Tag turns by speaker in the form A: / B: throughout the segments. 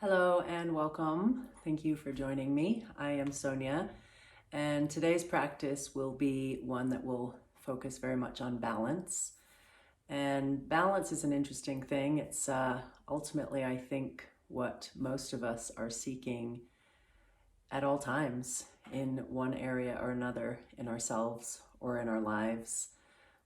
A: Hello and welcome. Thank you for joining me. I am Sonia, and today's practice will be one that will focus very much on balance. And balance is an interesting thing. It's ultimately, I think, what most of us are seeking at all times in one area or another in ourselves or in our lives,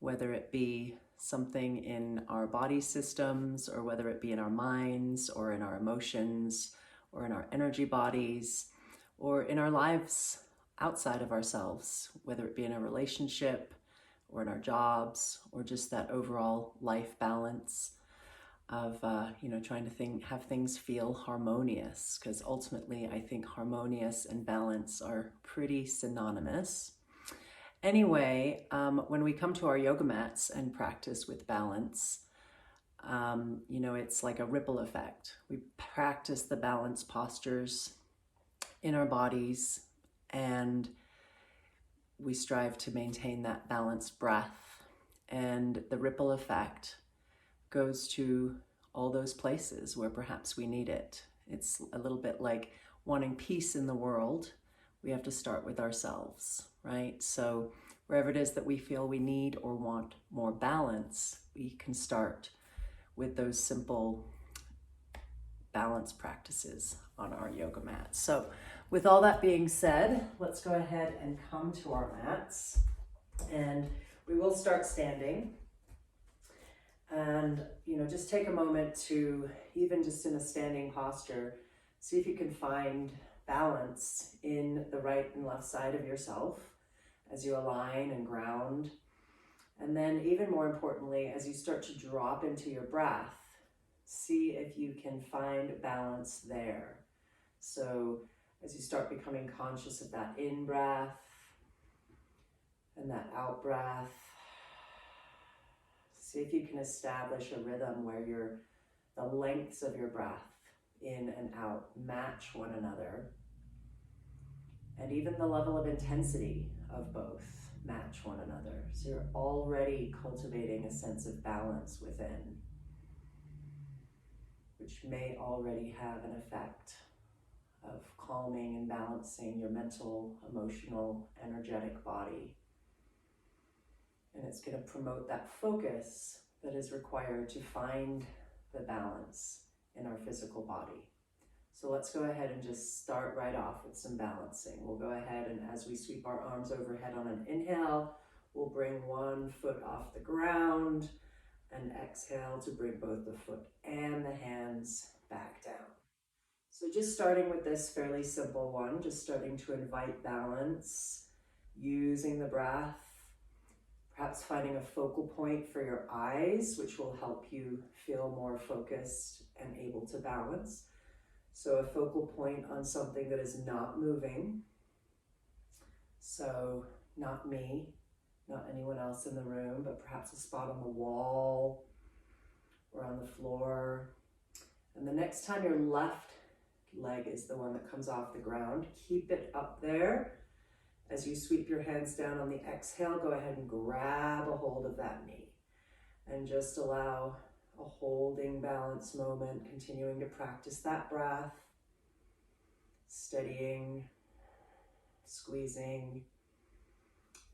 A: whether it be something in our body systems or whether it be in our minds or in our emotions or in our energy bodies or in our lives outside of ourselves, whether it be in a relationship or in our jobs or just that overall life balance of trying to have things feel harmonious, because ultimately I think harmonious and balance are pretty synonymous. Anyway, when we come to our yoga mats and practice with balance, it's like a ripple effect. We practice the balance postures in our bodies, and we strive to maintain that balanced breath. And the ripple effect goes to all those places where perhaps we need it. It's a little bit like wanting peace in the world. We have to start with ourselves, right? So wherever it is that we feel we need or want more balance, we can start with those simple balance practices on our yoga mat. So with all that being said, let's go ahead and come to our mats, and we will start standing. And just take a moment to, even just in a standing posture, see if you can find balance in the right and left side of yourself as you align and ground. And then even more importantly, as you start to drop into your breath, see if you can find balance there. So as you start becoming conscious of that in-breath and that out-breath, see if you can establish a rhythm where the lengths of your breath in and out match one another, and even the level of intensity of both match one another. So you're already cultivating a sense of balance within, which may already have an effect of calming and balancing your mental, emotional, energetic body. And it's going to promote that focus that is required to find the balance in our physical body. So let's go ahead and just start right off with some balancing. We'll go ahead, and as we sweep our arms overhead on an inhale, we'll bring one foot off the ground, and exhale to bring both the foot and the hands back down. So just starting with this fairly simple one, just starting to invite balance, using the breath, perhaps finding a focal point for your eyes, which will help you feel more focused and able to balance. So a focal point on something that is not moving. So not me, not anyone else in the room, but perhaps a spot on the wall or on the floor. And the next time your left leg is the one that comes off the ground, keep it up there. As you sweep your hands down on the exhale, go ahead and grab a hold of that knee and just allow a holding balance moment, continuing to practice that breath, steadying, squeezing,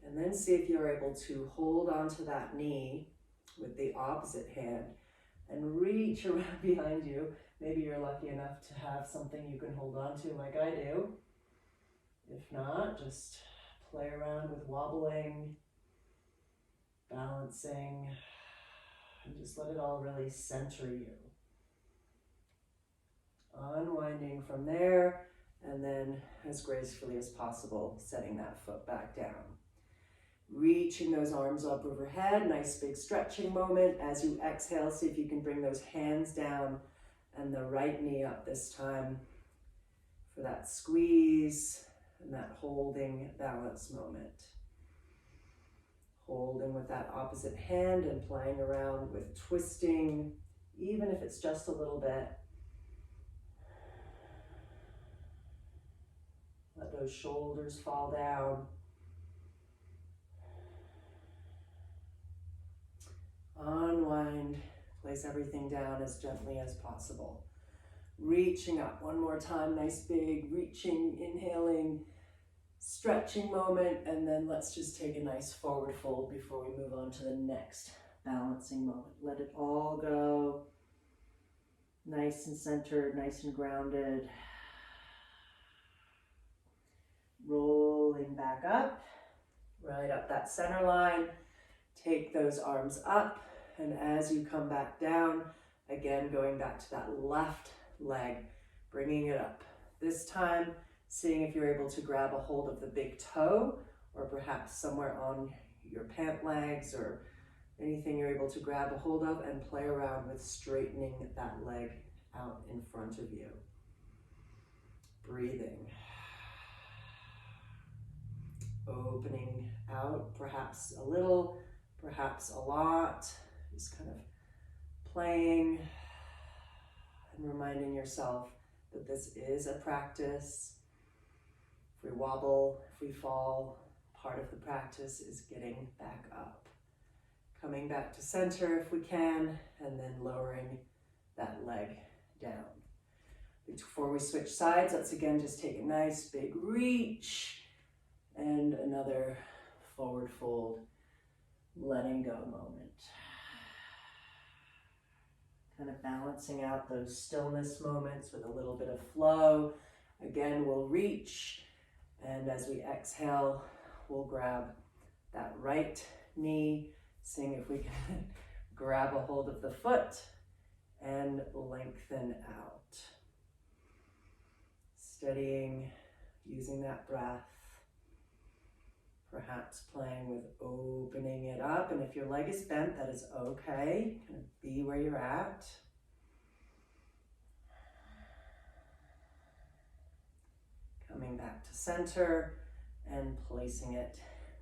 A: and then see if you're able to hold onto that knee with the opposite hand and reach around behind you. Maybe you're lucky enough to have something you can hold on to like I do. If not, just play around with wobbling, balancing, and just let it all really center you. Unwinding from there, and then as gracefully as possible, setting that foot back down. Reaching those arms up overhead, nice big stretching moment. As you exhale, see if you can bring those hands down and the right knee up this time for that squeeze and that holding balance moment. Holding with that opposite hand and playing around with twisting, even if it's just a little bit. Let those shoulders fall down. Unwind, place everything down as gently as possible. reaching up. One more time, nice big reaching, inhaling, stretching moment, and then let's just take a nice forward fold before we move on to the next balancing moment. Let it all go. Nice and centered, nice and grounded. Rolling back up, right up that center line. Take those arms up, and as you come back down, again, going back to that left leg, bringing it up. This time, seeing if you're able to grab a hold of the big toe, or perhaps somewhere on your pant legs, or anything you're able to grab a hold of, and play around with straightening that leg out in front of you. Breathing. Opening out, perhaps a little, perhaps a lot. Just kind of playing and reminding yourself that this is a practice. If we wobble, if we fall, part of the practice is getting back up. Coming back to center if we can, and then lowering that leg down. Before we switch sides, let's again just take a nice big reach and another forward fold, letting go moment. Kind of balancing out those stillness moments with a little bit of flow. Again, we'll reach, and as we exhale, we'll grab that right knee, seeing if we can grab a hold of the foot and lengthen out. Steadying, using that breath. Perhaps playing with opening it up, and if your leg is bent, that is okay. Kind of be where you're at. Coming back to center and placing it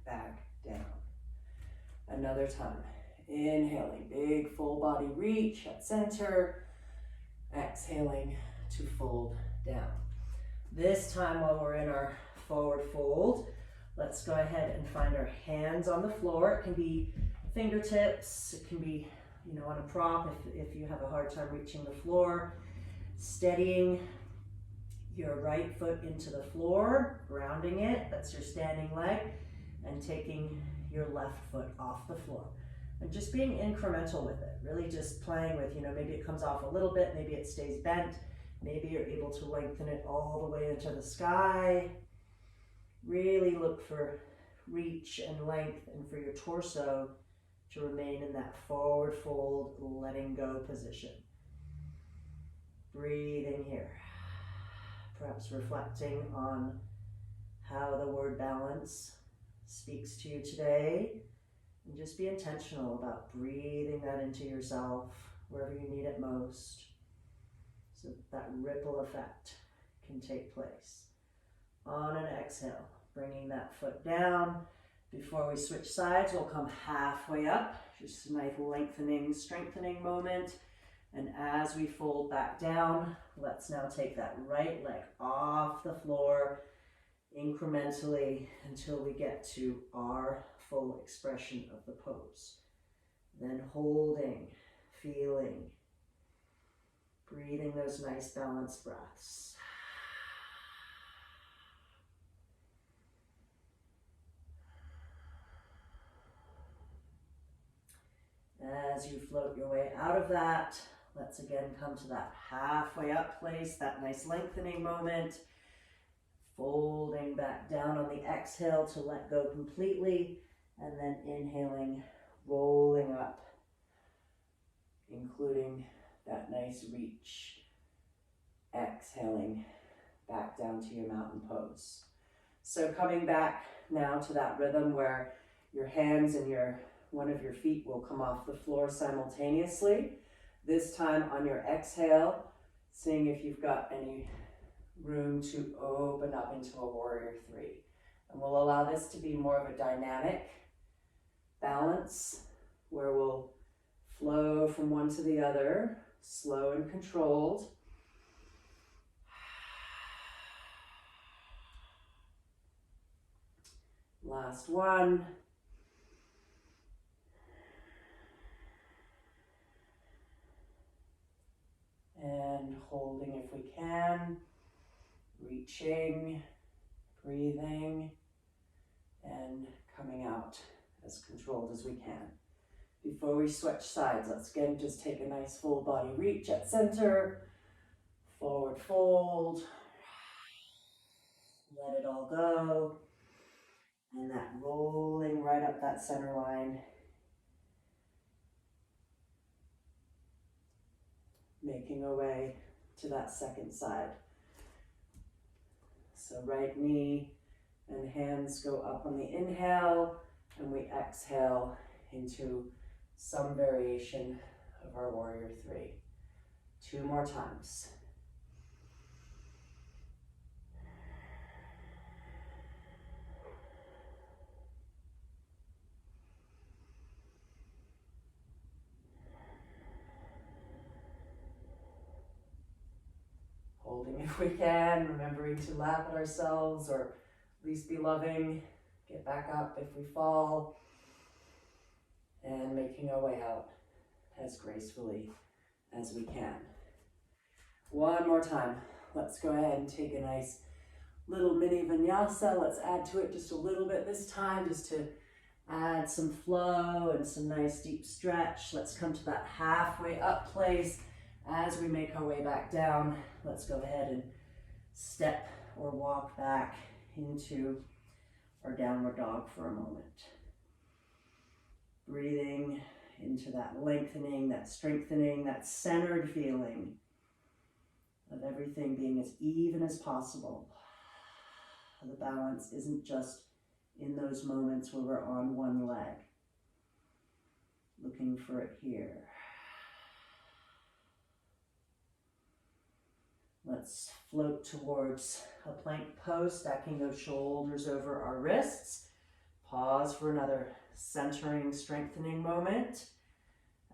A: back down. Another time. Inhaling, big full body reach at center. Exhaling to fold down. This time while we're in our forward fold, let's go ahead and find our hands on the floor. It can be fingertips, it can be, on a prop if you have a hard time reaching the floor. Steadying your right foot into the floor, grounding it, that's your standing leg, and taking your left foot off the floor. And just being incremental with it, really just playing with, maybe it comes off a little bit, maybe it stays bent, maybe you're able to lengthen it all the way into the sky. Really look for reach and length, and for your torso to remain in that forward fold, letting go position. Breathing here. Perhaps reflecting on how the word balance speaks to you today. And just be intentional about breathing that into yourself wherever you need it most, so that ripple effect can take place. On an exhale, bringing that foot down. Before we switch sides, we'll come halfway up. Just a nice lengthening, strengthening moment. And as we fold back down, let's now take that right leg off the floor incrementally until we get to our full expression of the pose. Then holding, feeling, breathing those nice balanced breaths. As you float your way out of that, let's again come to that halfway up place, that nice lengthening moment. Folding back down on the exhale to let go completely, and then inhaling, rolling up, including that nice reach. Exhaling back down to your mountain pose. So coming back now to that rhythm where your hands and one of your feet will come off the floor simultaneously. This time on your exhale, seeing if you've got any room to open up into a warrior three. And we'll allow this to be more of a dynamic balance where we'll flow from one to the other, slow and controlled. Last one. And holding if we can, reaching, breathing, and coming out as controlled as we can. Before we switch sides, let's again just take a nice full body reach at center, forward fold, let it all go, and that rolling right up that center line, making our way to that second side. So right knee and hands go up on the inhale, and we exhale into some variation of our warrior three. 2 more times. Holding if we can, remembering to laugh at ourselves or at least be loving. Get back up if we fall. And making our way out as gracefully as we can. One more time. Let's go ahead and take a nice little mini vinyasa. Let's add to it just a little bit this time, just to add some flow and some nice deep stretch. Let's come to that halfway up place. As we make our way back down, let's go ahead and step or walk back into our downward dog for a moment. Breathing into that lengthening, that strengthening, that centered feeling of everything being as even as possible. The balance isn't just in those moments where we're on one leg. Looking for it here. Let's float towards a plank pose, stacking those shoulders over our wrists. Pause for another centering, strengthening moment.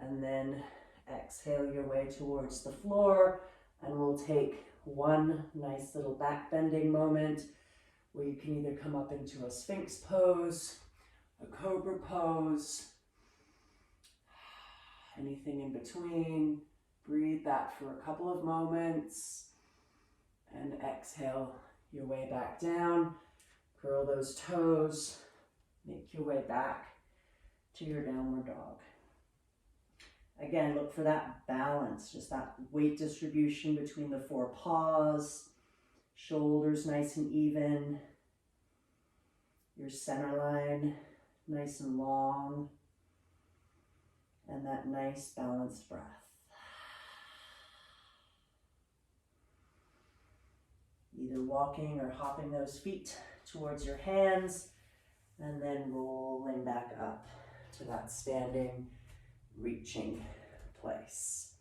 A: And then exhale your way towards the floor. And we'll take one nice little back bending moment where you can either come up into a Sphinx pose, a Cobra pose, anything in between. Breathe that for a couple of moments. And exhale your way back down. Curl those toes. Make your way back to your downward dog. Again, look for that balance, just that weight distribution between the 4 paws. Shoulders nice and even. Your center line nice and long. And that nice balanced breath. Either walking or hopping those feet towards your hands, and then rolling back up to that standing, reaching place.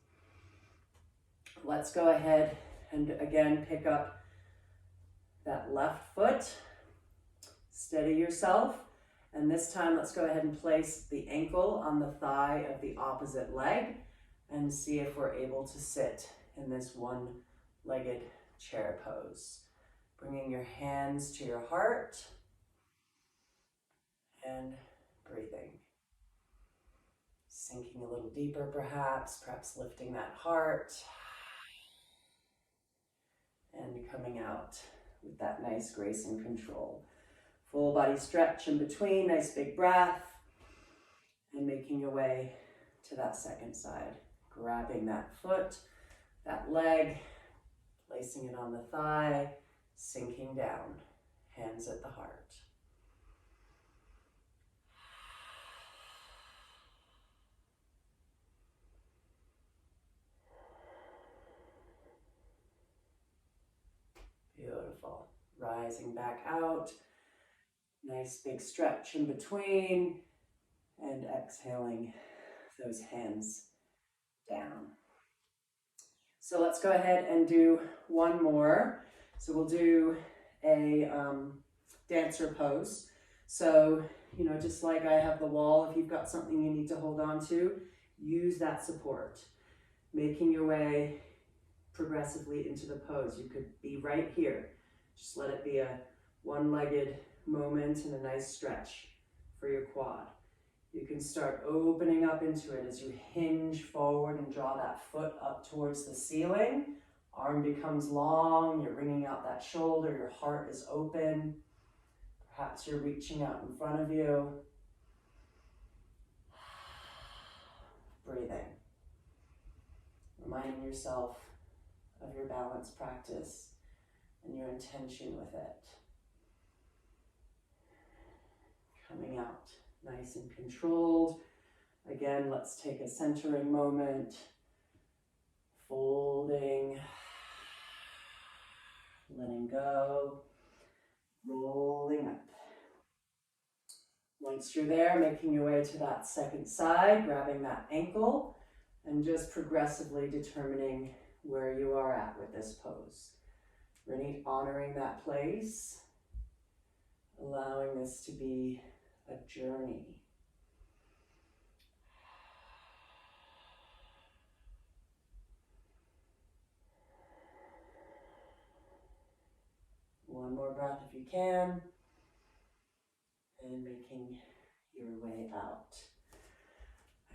A: Let's go ahead and again pick up that left foot. Steady yourself, and this time let's go ahead and place the ankle on the thigh of the opposite leg and see if we're able to sit in this one-legged chair pose. Bringing your hands to your heart and breathing. Sinking a little deeper perhaps lifting that heart and coming out with that nice grace and control. Full body stretch in between, nice big breath, and making your way to that second side. Grabbing that foot, that leg, placing it on the thigh, sinking down, hands at the heart. Beautiful. Rising back out, nice big stretch in between, and exhaling those hands down. So let's go ahead and do one more. So we'll do a dancer pose. So, just like I have the wall, if you've got something you need to hold on to, use that support. Making your way progressively into the pose. You could be right here. Just let it be a one-legged moment and a nice stretch for your quad. You can start opening up into it as you hinge forward and draw that foot up towards the ceiling. Arm becomes long, you're wringing out that shoulder, your heart is open. Perhaps you're reaching out in front of you. Breathing. Reminding yourself of your balance practice and your intention with it. Coming out nice and controlled. Again, let's take a centering moment. Folding, letting go, rolling up. Once you're there, making your way to that second side, grabbing that ankle, and just progressively determining where you are at with this pose. Really honoring that place, allowing this to be a journey. One more breath if you can, and making your way out.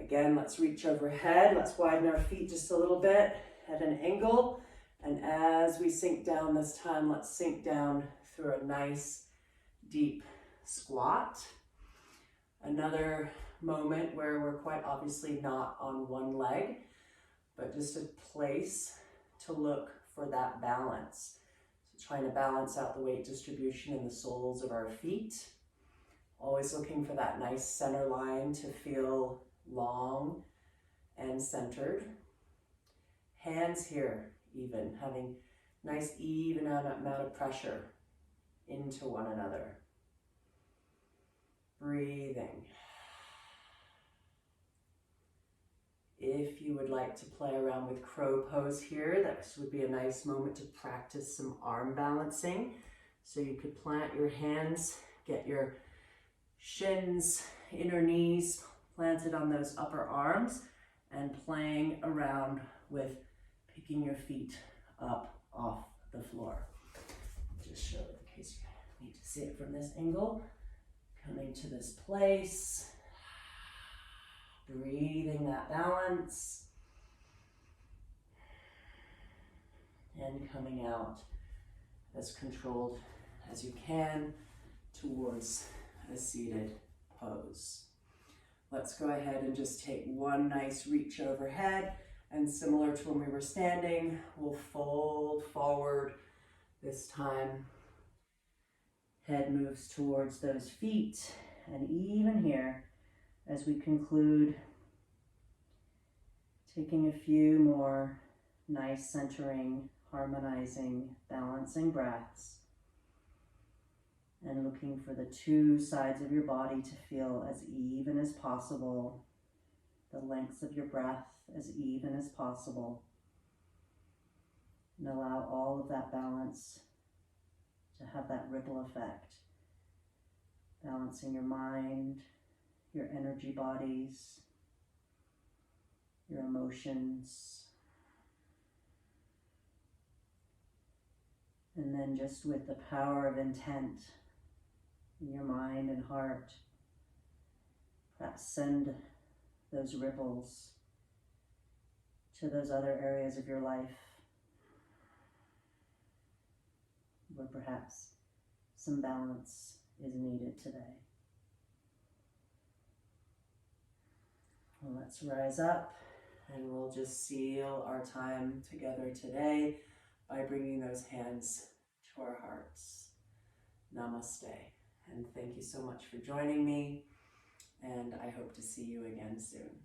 A: Again, let's reach overhead. Let's widen our feet just a little bit at an angle. And as we sink down this time, let's sink down through a nice deep squat. Another moment where we're quite obviously not on one leg, but just a place to look for that balance. So trying to balance out the weight distribution in the soles of our feet. Always looking for that nice center line to feel long and centered. Hands here even, having nice even amount of pressure into one another. Breathing. If you would like to play around with crow pose here, this would be a nice moment to practice some arm balancing. So you could plant your hands, get your shins, inner knees planted on those upper arms, and playing around with picking your feet up off the floor. Just show it in case you need to see it from this angle. Coming to this place, breathing that balance, and coming out as controlled as you can towards a seated pose. Let's go ahead and just take one nice reach overhead, and similar to when we were standing, we'll fold forward. This time, head moves towards those feet, and even here, as we conclude, taking a few more nice centering, harmonizing, balancing breaths, and looking for the two sides of your body to feel as even as possible, the lengths of your breath as even as possible, and allow all of that balance to have that ripple effect, balancing your mind, your energy bodies, your emotions, and then just with the power of intent in your mind and heart, perhaps send those ripples to those other areas of your life where perhaps some balance is needed today. Well, let's rise up, and we'll just seal our time together today by bringing those hands to our hearts. Namaste. And thank you so much for joining me, and I hope to see you again soon.